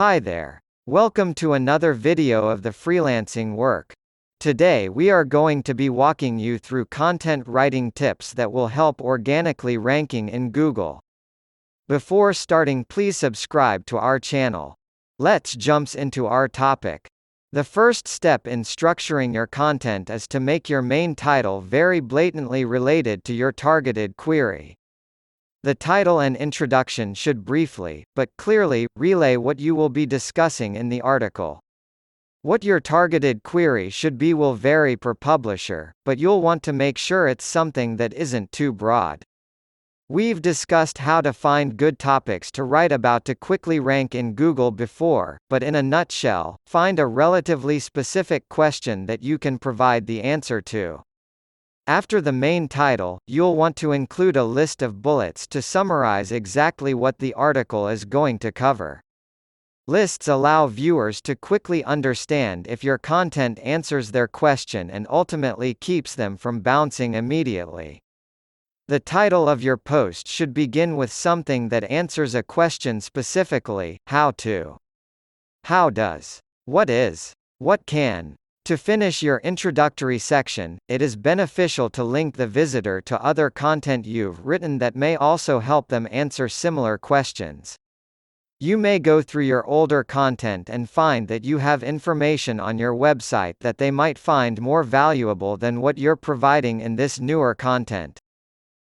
Hi there. Welcome to another video of the freelancing work. Today we are going to be walking you through content writing tips that will help organically ranking in Google. Before starting, please subscribe to our channel. Let's jump into our topic. The first step in structuring your content is to make your main title very blatantly related to your targeted query. The title and introduction should briefly, but clearly, relay what you will be discussing in the article. What your targeted query should be will vary per publisher, but you'll want to make sure it's something that isn't too broad. We've discussed how to find good topics to write about to quickly rank in Google before, but in a nutshell, find a relatively specific question that you can provide the answer to. After the main title, you'll want to include a list of bullets to summarize exactly what the article is going to cover. Lists allow viewers to quickly understand if your content answers their question and ultimately keeps them from bouncing immediately. The title of your post should begin with something that answers a question specifically: how to, how does, what is, what can. To finish your introductory section, it is beneficial to link the visitor to other content you've written that may also help them answer similar questions. You may go through your older content and find that you have information on your website that they might find more valuable than what you're providing in this newer content.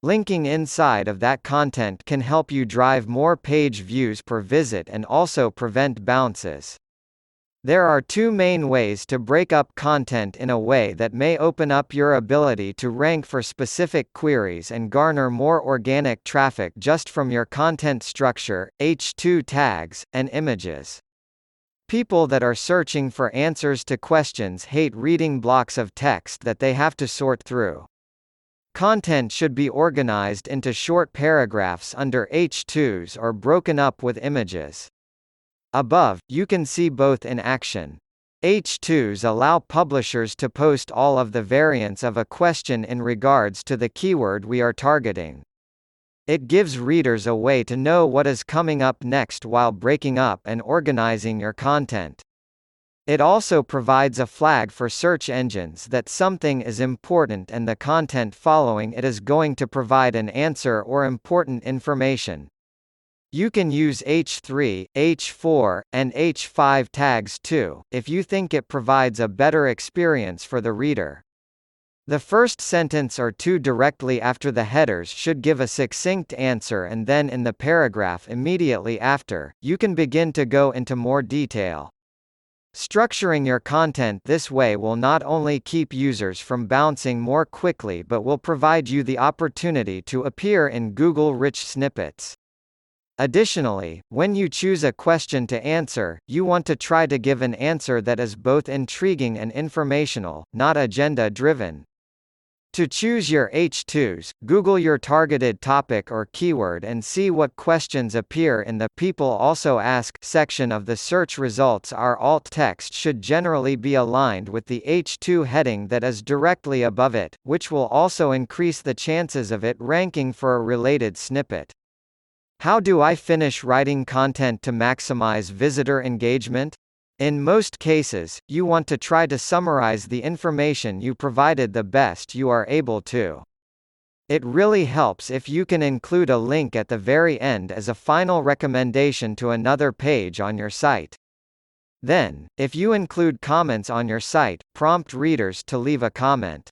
Linking inside of that content can help you drive more page views per visit and also prevent bounces. There are two main ways to break up content in a way that may open up your ability to rank for specific queries and garner more organic traffic just from your content structure, H2 tags, and images. People that are searching for answers to questions hate reading blocks of text that they have to sort through. Content should be organized into short paragraphs under H2s or broken up with images. Above, you can see both in action. H2s allow publishers to post all of the variants of a question in regards to the keyword we are targeting. It gives readers a way to know what is coming up next while breaking up and organizing your content. It also provides a flag for search engines that something is important and the content following it is going to provide an answer or important information. You can use H3, H4, and H5 tags too, if you think it provides a better experience for the reader. The first sentence or two directly after the headers should give a succinct answer, and then in the paragraph immediately after, you can begin to go into more detail. Structuring your content this way will not only keep users from bouncing more quickly but will provide you the opportunity to appear in Google rich snippets. Additionally, when you choose a question to answer, you want to try to give an answer that is both intriguing and informational, not agenda-driven. To choose your H2s, Google your targeted topic or keyword and see what questions appear in the "People also ask" section of the search results. Our alt text should generally be aligned with the H2 heading that is directly above it, which will also increase the chances of it ranking for a related snippet. How do I finish writing content to maximize visitor engagement? In most cases, you want to try to summarize the information you provided the best you are able to. It really helps if you can include a link at the very end as a final recommendation to another page on your site. Then, if you include comments on your site, prompt readers to leave a comment.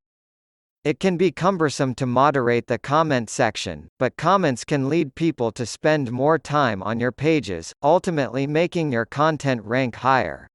It can be cumbersome to moderate the comment section, but comments can lead people to spend more time on your pages, ultimately making your content rank higher.